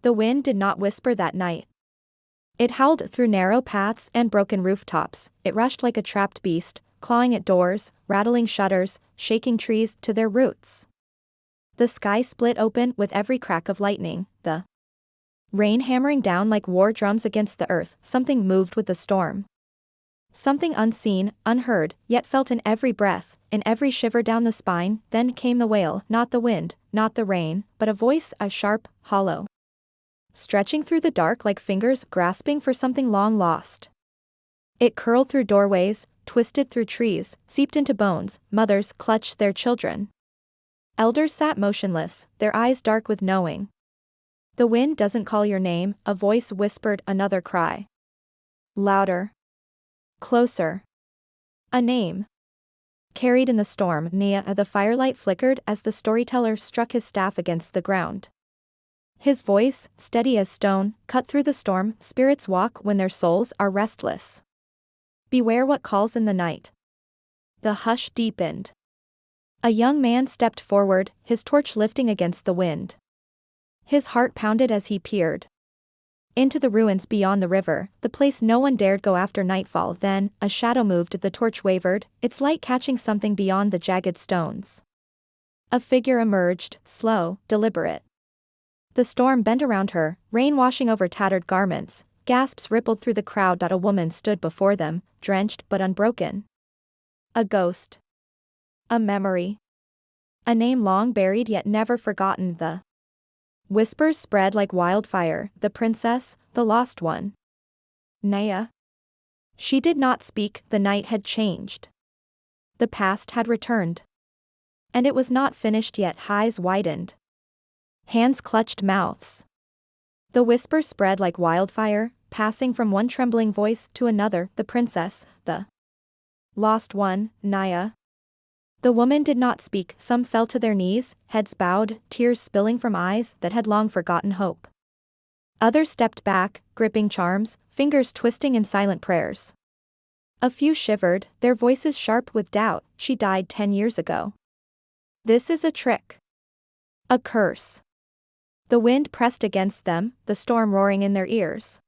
The wind did not whisper that night. It howled through narrow paths and broken rooftops. It rushed like a trapped beast, clawing at doors, rattling shutters, shaking trees to their roots. The sky split open with every crack of lightning, the rain hammering down like war drums against the earth. Something moved with the storm. Something unseen, unheard, yet felt in every breath, in every shiver down the spine. Then came the wail, not the wind, not the rain, but a voice, a sharp, hollow, stretching through the dark like fingers grasping for something long lost. It curled through doorways, twisted through trees, seeped into bones. Mothers clutched their children. Elders sat motionless, their eyes dark with knowing. The wind doesn't call your name, a voice whispered another cry. Louder. Closer. A name. Carried in the storm. Nyah. The firelight flickered as the storyteller struck his staff against the ground. His voice, steady as stone, cut through the storm. Spirits walk when their souls are restless. Beware what calls in the night. The hush deepened. A young man stepped forward, his torch lifting against the wind. His heart pounded as he peered into the ruins beyond the river, the place no one dared go after nightfall. Then, a shadow moved. The torch wavered, its light catching something beyond the jagged stones. A figure emerged, slow, deliberate. The storm bent around her, rain washing over tattered garments. Gasps rippled through the crowd. A woman stood before them, drenched but unbroken. A ghost. A memory. A name long buried yet never forgotten. The whispers spread like wildfire. The princess, the lost one. Nyah. She did not speak. The night had changed. The past had returned. And it was not finished yet. Eyes widened. Hands clutched mouths. The whisper spread like wildfire, passing from one trembling voice to another. The princess, the lost one, Nyah. The woman did not speak. Some fell to their knees, heads bowed, tears spilling from eyes that had long forgotten hope. Others stepped back, gripping charms, fingers twisting in silent prayers. A few shivered, their voices sharp with doubt. She died 10 years ago. This is a trick. A curse. The wind pressed against them, the storm roaring in their ears.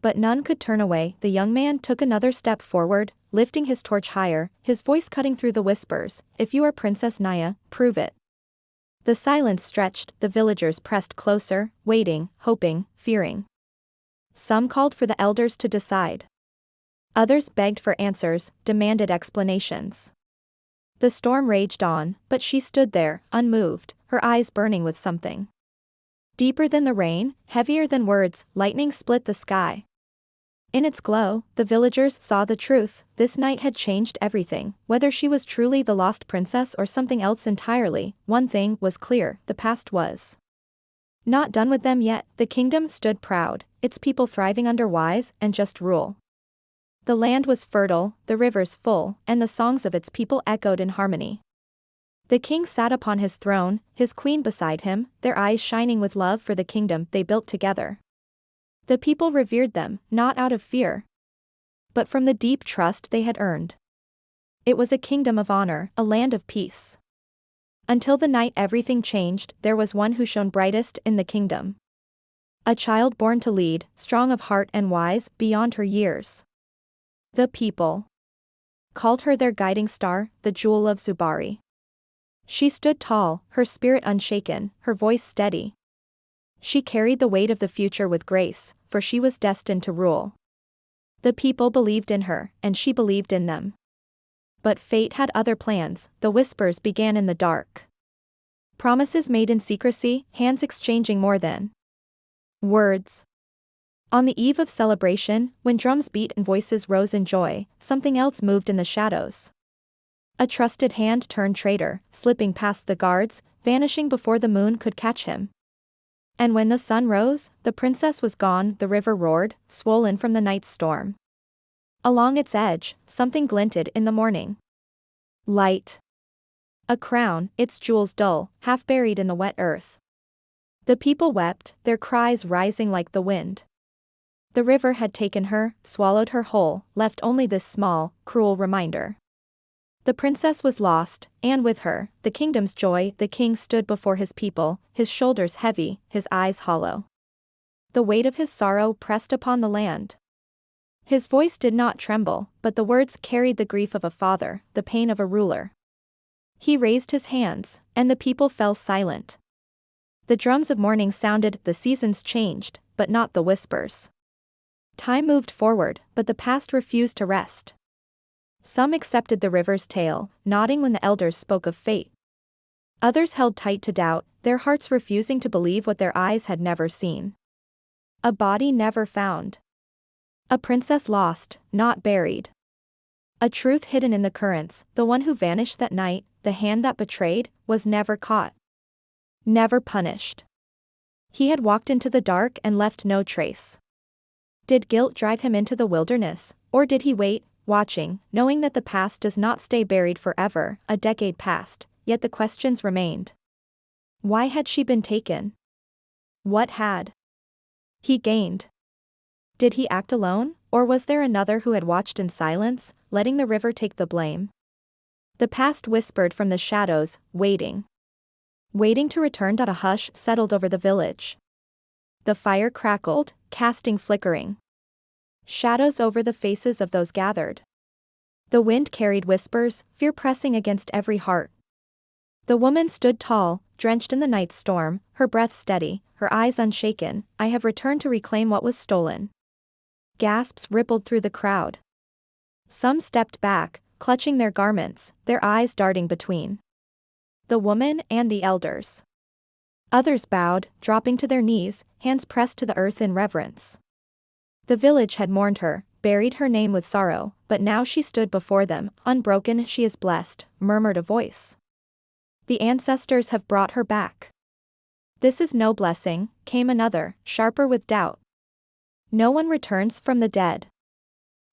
But none could turn away. The young man took another step forward, lifting his torch higher, his voice cutting through the whispers. If you are Princess Nyah, prove it. The silence stretched, the villagers pressed closer, waiting, hoping, fearing. Some called for the elders to decide. Others begged for answers, demanded explanations. The storm raged on, but she stood there, unmoved, her eyes burning with something deeper than the rain, heavier than words. Lightning split the sky. In its glow, the villagers saw the truth. This night had changed everything. Whether she was truly the lost princess or something else entirely, one thing was clear: the past was not done with them yet. The kingdom stood proud, its people thriving under wise and just rule. The land was fertile, the rivers full, and the songs of its people echoed in harmony. The king sat upon his throne, his queen beside him, their eyes shining with love for the kingdom they built together. The people revered them, not out of fear, but from the deep trust they had earned. It was a kingdom of honor, a land of peace. Until the night everything changed. There was one who shone brightest in the kingdom. A child born to lead, strong of heart and wise, beyond her years. The people called her their guiding star, the jewel of Zubari. She stood tall, her spirit unshaken, her voice steady. She carried the weight of the future with grace, for she was destined to rule. The people believed in her, and she believed in them. But fate had other plans. The whispers began in the dark. Promises made in secrecy, hands exchanging more than words. On the eve of celebration, when drums beat and voices rose in joy, something else moved in the shadows. A trusted hand turned traitor, slipping past the guards, vanishing before the moon could catch him. And when the sun rose, the princess was gone. The river roared, swollen from the night's storm. Along its edge, something glinted in the morning light. A crown, its jewels dull, half buried in the wet earth. The people wept, their cries rising like the wind. The river had taken her, swallowed her whole, left only this small, cruel reminder. The princess was lost, and with her, the kingdom's joy. The king stood before his people, his shoulders heavy, his eyes hollow. The weight of his sorrow pressed upon the land. His voice did not tremble, but the words carried the grief of a father, the pain of a ruler. He raised his hands, and the people fell silent. The drums of mourning sounded, the seasons changed, but not the whispers. Time moved forward, but the past refused to rest. Some accepted the river's tale, nodding when the elders spoke of fate. Others held tight to doubt, their hearts refusing to believe what their eyes had never seen. A body never found. A princess lost, not buried. A truth hidden in the currents, the one who vanished that night, the hand that betrayed, was never caught. Never punished. He had walked into the dark and left no trace. Did guilt drive him into the wilderness, or did he wait, watching, knowing that the past does not stay buried forever? A decade passed, yet the questions remained. Why had she been taken? What had he gained? Did he act alone, or was there another who had watched in silence, letting the river take the blame? The past whispered from the shadows, waiting. Waiting to return. A hush settled over the village. The fire crackled, casting flickering shadows over the faces of those gathered. The wind carried whispers, fear pressing against every heart. The woman stood tall, drenched in the night's storm, her breath steady, her eyes unshaken. I have returned to reclaim what was stolen. Gasps rippled through the crowd. Some stepped back, clutching their garments, their eyes darting between the woman and the elders. Others bowed, dropping to their knees, hands pressed to the earth in reverence. The village had mourned her, buried her name with sorrow, but now she stood before them, unbroken. She is blessed, murmured a voice. The ancestors have brought her back. This is no blessing, came another, sharper with doubt. No one returns from the dead.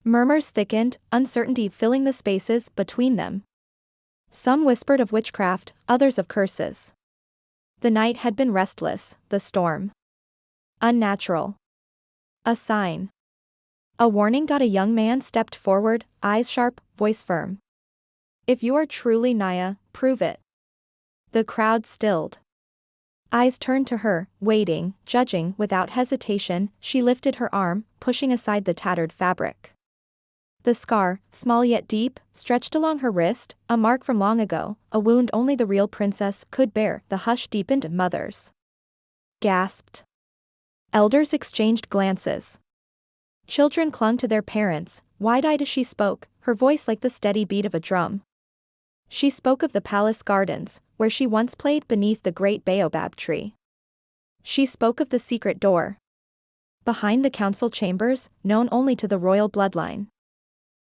Murmurs thickened, uncertainty filling the spaces between them. Some whispered of witchcraft, others of curses. The night had been restless, the storm unnatural. A sign. A warning. A young man stepped forward, eyes sharp, voice firm. If you are truly Nyah, prove it. The crowd stilled. Eyes turned to her, waiting, judging. Without hesitation, she lifted her arm, pushing aside the tattered fabric. The scar, small yet deep, stretched along her wrist, a mark from long ago, a wound only the real princess could bear. The hush deepened. Mothers gasped. Elders exchanged glances. Children clung to their parents, wide-eyed as she spoke, her voice like the steady beat of a drum. She spoke of the palace gardens, where she once played beneath the great baobab tree. She spoke of the secret door behind the council chambers, known only to the royal bloodline.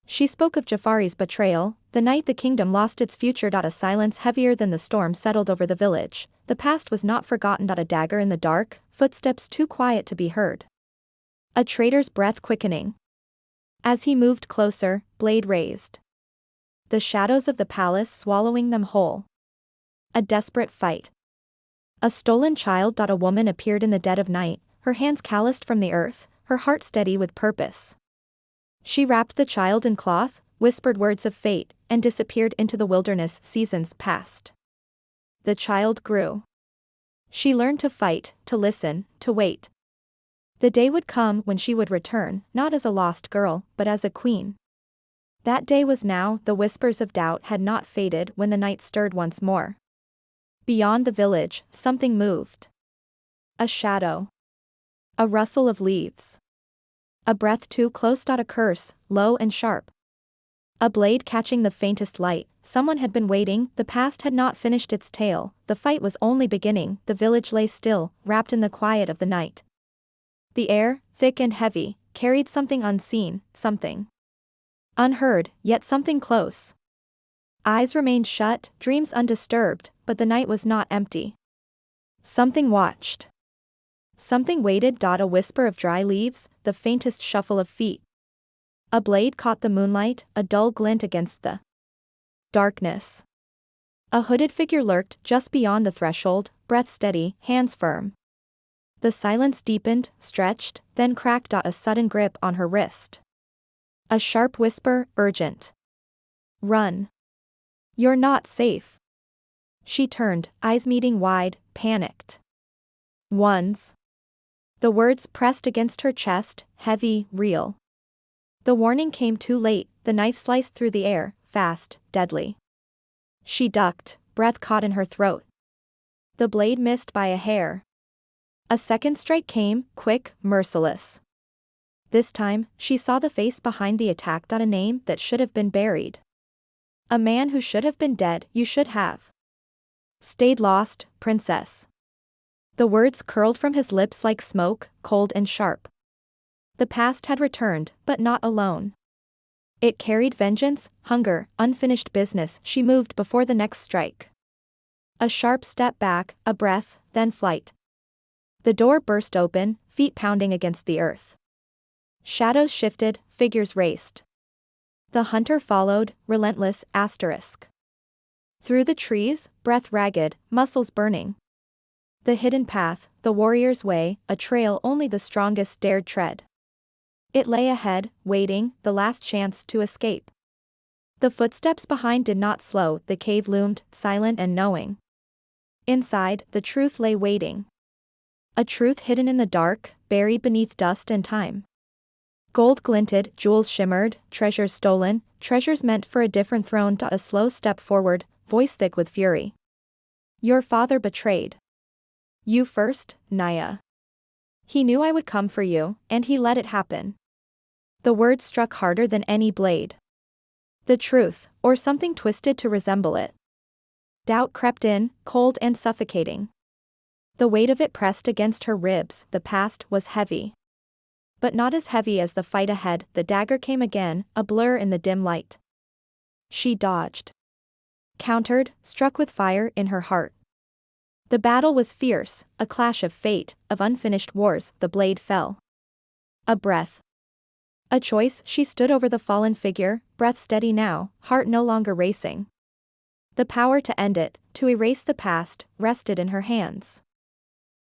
She spoke of Jafari's betrayal, the night the kingdom lost its future. A silence heavier than the storm settled over the village. The past was not forgotten. A dagger in the dark, footsteps too quiet to be heard. A traitor's breath quickening. As he moved closer, blade raised. The shadows of the palace swallowing them whole. A desperate fight. A stolen child. A woman appeared in the dead of night, her hands calloused from the earth, her heart steady with purpose. She wrapped the child in cloth, whispered words of fate, and disappeared into the wilderness. Seasons passed. The child grew. She learned to fight, to listen, to wait. The day would come when she would return, not as a lost girl, but as a queen. That day was now. The whispers of doubt had not faded when the night stirred once more. Beyond the village, something moved. A shadow. A rustle of leaves. A breath too close. A curse, low and sharp. A blade catching the faintest light. Someone had been waiting. The past had not finished its tale, the fight was only beginning. The village lay still, wrapped in the quiet of the night. The air, thick and heavy, carried something unseen, something unheard, yet something close. Eyes remained shut, dreams undisturbed, but the night was not empty. Something watched. Something waited. A whisper of dry leaves, the faintest shuffle of feet. A blade caught the moonlight, a dull glint against the darkness. A hooded figure lurked just beyond the threshold, breath steady, hands firm. The silence deepened, stretched, then cracked. A sudden grip on her wrist. A sharp whisper, urgent. Run. You're not safe. She turned, eyes meeting wide, panicked ones. The words pressed against her chest, heavy, real. The warning came too late, the knife sliced through the air, fast, deadly. She ducked, breath caught in her throat. The blade missed by a hair. A second strike came, quick, merciless. This time, she saw the face behind the attack, a name that should have been buried. A man who should have been dead. You should have stayed lost, princess. The words curled from his lips like smoke, cold and sharp. The past had returned, but not alone. It carried vengeance, hunger, unfinished business. She moved before the next strike. A sharp step back, a breath, then flight. The door burst open, feet pounding against the earth. Shadows shifted, figures raced. The hunter followed, relentless, asterisk. Through the trees, breath ragged, muscles burning. The hidden path, the warrior's way, a trail only the strongest dared tread. It lay ahead, waiting, the last chance to escape. The footsteps behind did not slow, the cave loomed, silent and knowing. Inside, the truth lay waiting. A truth hidden in the dark, buried beneath dust and time. Gold glinted, jewels shimmered, treasures stolen, treasures meant for a different throne. A slow step forward, voice thick with fury. Your father betrayed you first, Nyah. He knew I would come for you, and he let it happen. The words struck harder than any blade. The truth, or something twisted to resemble it. Doubt crept in, cold and suffocating. The weight of it pressed against her ribs. The past was heavy. But not as heavy as the fight ahead. The dagger came again, a blur in the dim light. She dodged. Countered, struck with fire in her heart. The battle was fierce, a clash of fate, of unfinished wars. The blade fell. A breath. A choice. She stood over the fallen figure, breath steady now, heart no longer racing. The power to end it, to erase the past, rested in her hands.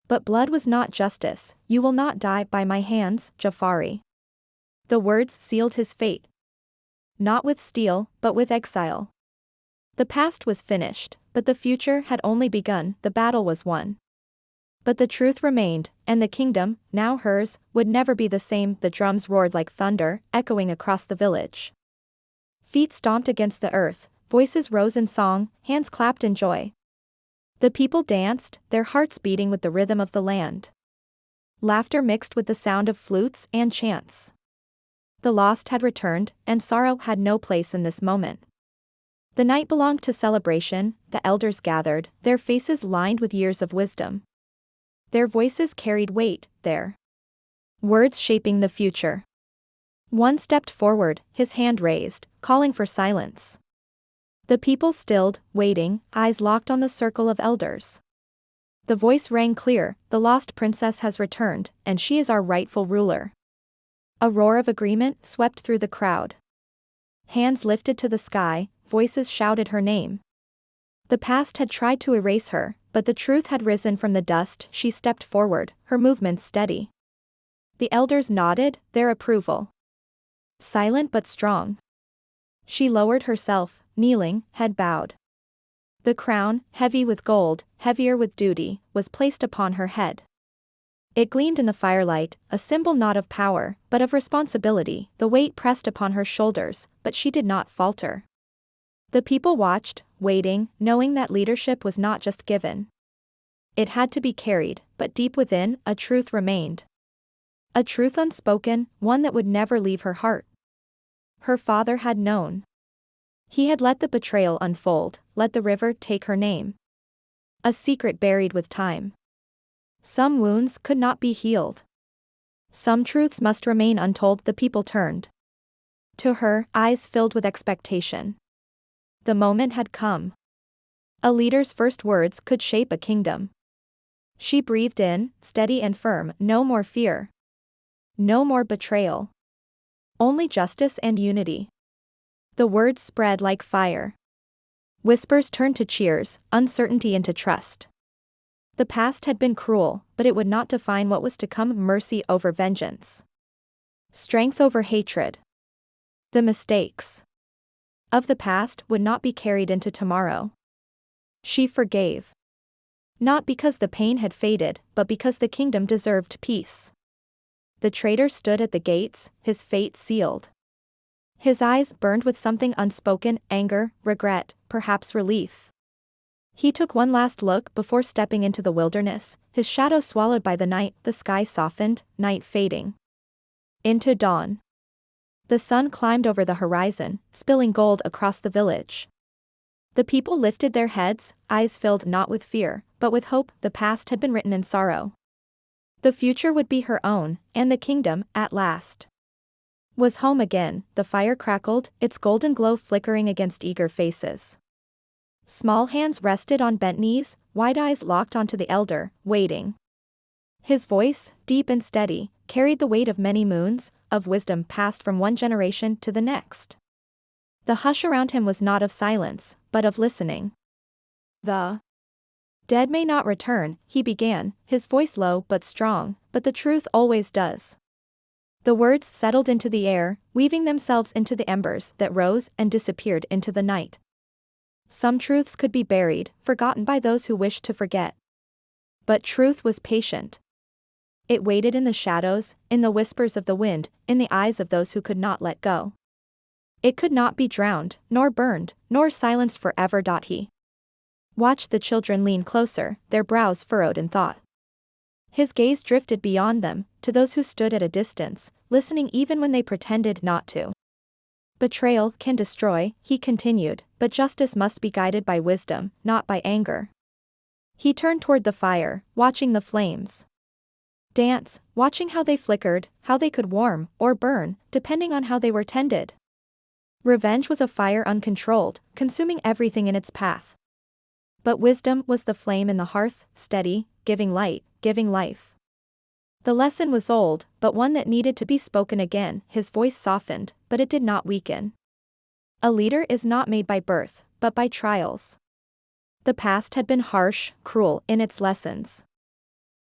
But blood was not justice. You will not die by my hands, Jafari. The words sealed his fate. Not with steel, but with exile. The past was finished, but the future had only begun. The battle was won. But the truth remained, and the kingdom, now hers, would never be the same. The drums roared like thunder, echoing across the village. Feet stomped against the earth, voices rose in song, hands clapped in joy. The people danced, their hearts beating with the rhythm of the land. Laughter mixed with the sound of flutes and chants. The lost had returned, and sorrow had no place in this moment. The night belonged to celebration. The elders gathered, their faces lined with years of wisdom. Their voices carried weight, their words shaping the future. One stepped forward, his hand raised, calling for silence. The people stilled, waiting, eyes locked on the circle of elders. The voice rang clear, the lost princess has returned, and she is our rightful ruler. A roar of agreement swept through the crowd. Hands lifted to the sky, voices shouted her name. The past had tried to erase her, but the truth had risen from the dust. She stepped forward, her movements steady. The elders nodded, their approval. Silent but strong. She lowered herself, kneeling, head bowed. The crown, heavy with gold, heavier with duty, was placed upon her head. It gleamed in the firelight, a symbol not of power, but of responsibility. The weight pressed upon her shoulders, but she did not falter. The people watched, waiting, knowing that leadership was not just given. It had to be carried, but deep within, a truth remained. A truth unspoken, one that would never leave her heart. Her father had known. He had let the betrayal unfold, let the river take her name. A secret buried with time. Some wounds could not be healed. Some truths must remain untold. The people turned to her, eyes filled with expectation. The moment had come. A leader's first words could shape a kingdom. She breathed in, steady and firm, no more fear. No more betrayal. Only justice and unity. The words spread like fire. Whispers turned to cheers, uncertainty into trust. The past had been cruel, but it would not define what was to come. Mercy over vengeance. Strength over hatred. The mistakes of the past would not be carried into tomorrow. She forgave. Not because the pain had faded, but because the kingdom deserved peace. The traitor stood at the gates, his fate sealed. His eyes burned with something unspoken, anger, regret, perhaps relief. He took one last look before stepping into the wilderness, his shadow swallowed by the night, the sky softened, night fading into dawn. The sun climbed over the horizon, spilling gold across the village. The people lifted their heads, eyes filled not with fear, but with hope. The past had been written in sorrow. The future would be her own, and the kingdom, at last, was home again. The fire crackled, its golden glow flickering against eager faces. Small hands rested on bent knees, wide eyes locked onto the elder, waiting. His voice, deep and steady, carried the weight of many moons, of wisdom passed from one generation to the next. The hush around him was not of silence, but of listening. The dead may not return, he began, his voice low but strong, but the truth always does. The words settled into the air, weaving themselves into the embers that rose and disappeared into the night. Some truths could be buried, forgotten by those who wished to forget. But truth was patient. It waited in the shadows, in the whispers of the wind, in the eyes of those who could not let go. It could not be drowned, nor burned, nor silenced forever. He watched the children lean closer, their brows furrowed in thought. His gaze drifted beyond them, to those who stood at a distance, listening even when they pretended not to. Betrayal can destroy, he continued, but justice must be guided by wisdom, not by anger. He turned toward the fire, watching the flames dance, watching how they flickered, how they could warm, or burn, depending on how they were tended. Revenge was a fire uncontrolled, consuming everything in its path. But wisdom was the flame in the hearth, steady, giving light, giving life. The lesson was old, but one that needed to be spoken again. His voice softened, but it did not weaken. A leader is not made by birth, but by trials. The past had been harsh, cruel in its lessons.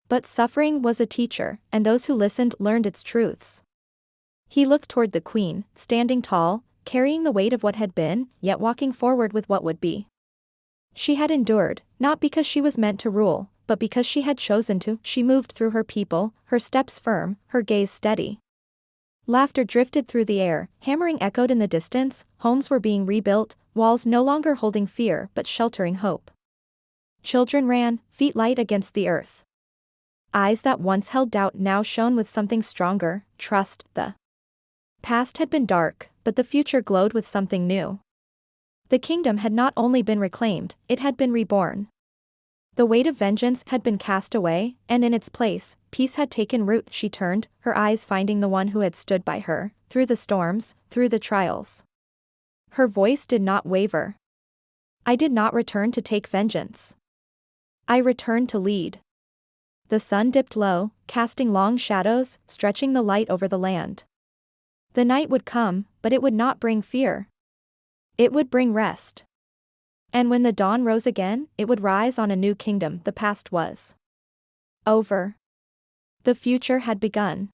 But suffering was a teacher, and those who listened learned its truths. He looked toward the queen, standing tall, carrying the weight of what had been, yet walking forward with what would be. She had endured, not because she was meant to rule, but because she had chosen to. She moved through her people, her steps firm, her gaze steady. Laughter drifted through the air, hammering echoed in the distance, homes were being rebuilt, walls no longer holding fear but sheltering hope. Children ran, feet light against the earth. Eyes that once held doubt now shone with something stronger, trust. The past had been dark, but the future glowed with something new. The kingdom had not only been reclaimed, it had been reborn. The weight of vengeance had been cast away, and in its place, peace had taken root. She turned, her eyes finding the one who had stood by her, through the storms, through the trials. Her voice did not waver. I did not return to take vengeance. I returned to lead. The sun dipped low, casting long shadows, stretching the light over the land. The night would come, but it would not bring fear. It would bring rest. And when the dawn rose again, it would rise on a new kingdom. The past was over. The future had begun.